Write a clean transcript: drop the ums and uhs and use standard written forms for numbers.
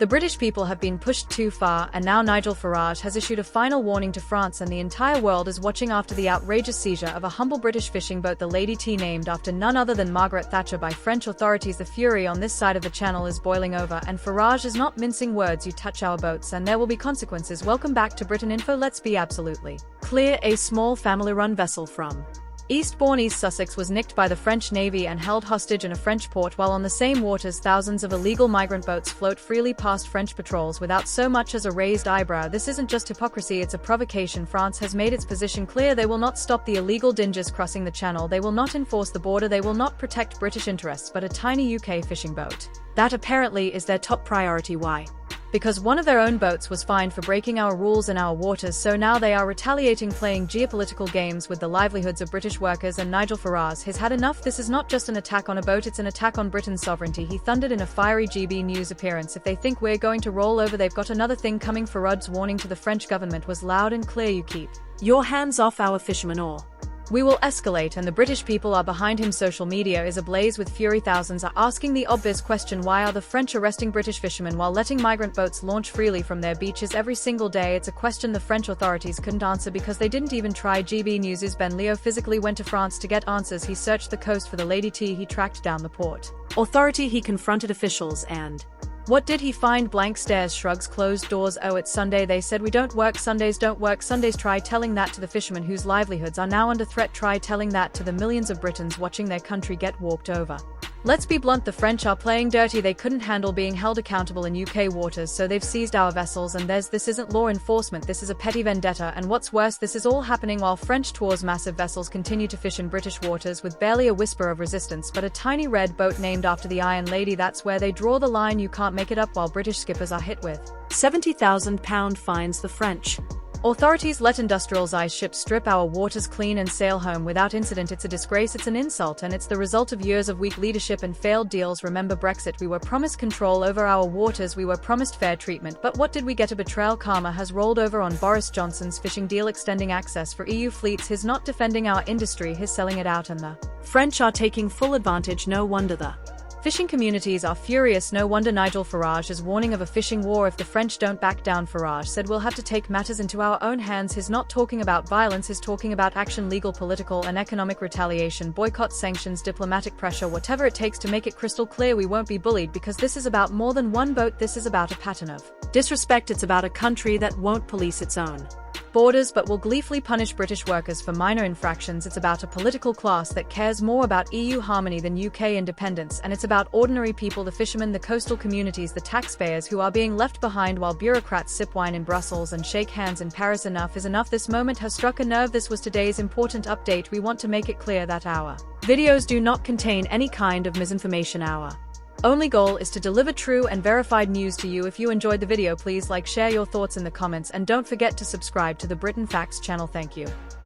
The British people have been pushed too far, and now Nigel Farage has issued a final warning to France, and the entire world is watching after the outrageous seizure of a humble British fishing boat, the Lady T, named after none other than Margaret Thatcher, by French authorities. The fury on this side of the channel is boiling over, and Farage is not mincing words. You touch our boats and there will be consequences. Welcome back to Britain Info. Let's be absolutely clear. A small family-run vessel from Eastbourne, East Sussex, was nicked by the French Navy and held hostage in a French port, while on the same waters thousands of illegal migrant boats float freely past French patrols without so much as a raised eyebrow. This isn't just hypocrisy, it's a provocation. France has made its position clear. They will not stop the illegal dingers crossing the channel. They will not enforce the border. They will not protect British interests, but a tiny UK fishing boat. That apparently is their top priority. Why? Because one of their own boats was fined for breaking our rules in our waters, so now they are retaliating, playing geopolitical games with the livelihoods of British workers. And Nigel Farage has had enough. This is not just an attack on a boat, it's an attack on Britain's sovereignty, he thundered in a fiery GB News appearance. If they think we're going to roll over, they've got another thing coming. Farage's warning to the French government was loud and clear: you keep your hands off our fishermen or we will escalate. And the British people are behind him. Social media is ablaze with fury. Thousands are asking the obvious question: why are the French arresting British fishermen while letting migrant boats launch freely from their beaches every single day? It's a question the French authorities couldn't answer because they didn't even try. GB News' Ben Leo physically went to France to get answers. He searched the coast for the Lady T. He tracked down the port authority. He confronted officials, and what did he find? Blank stares, shrugs, closed doors. Oh, it's Sunday. They said we don't work Sundays. Don't work Sundays. Try telling that to the fishermen whose livelihoods are now under threat. Try telling that to the millions of Britons watching their country get walked over. Let's be blunt, the French are playing dirty. They couldn't handle being held accountable in UK waters, so they've seized our vessels. And this isn't law enforcement, this is a petty vendetta. And what's worse, this is all happening while French tours massive vessels continue to fish in British waters with barely a whisper of resistance, but a tiny red boat named after the Iron Lady. That's where they draw the line. You can't make it up. While British skippers are hit with £70,000 fines, the French authorities let industrialized ships strip our waters clean and sail home without incident. It's a disgrace, it's an insult, and it's the result of years of weak leadership and failed deals. Remember Brexit? We were promised control over our waters, we were promised fair treatment, but what did we get? A betrayal. Karma has rolled over on Boris Johnson's fishing deal, extending access for EU fleets. He's not defending our industry, he's selling it out, and the French are taking full advantage. No wonder the fishing communities are furious. No wonder Nigel Farage is warning of a fishing war if the French don't back down. Farage said we'll have to take matters into our own hands. He's not talking about violence, he's talking about action: legal, political, and economic retaliation, boycott, sanctions, diplomatic pressure, whatever it takes to make it crystal clear we won't be bullied, because this is about more than one boat. This is about a pattern of disrespect. It's about a country that won't police its own borders but will gleefully punish British workers for minor infractions. It's about a political class that cares more about EU harmony than UK independence, and it's about ordinary people: the fishermen, the coastal communities, the taxpayers who are being left behind while bureaucrats sip wine in Brussels and shake hands in Paris. Enough is enough. This moment has struck a nerve. This was today's important update. We want to make it clear that our videos do not contain any kind of misinformation. Our only goal is to deliver true and verified news to you. If you enjoyed the video, please like, share your thoughts in the comments, and don't forget to subscribe to the Britain Facts channel. Thank you.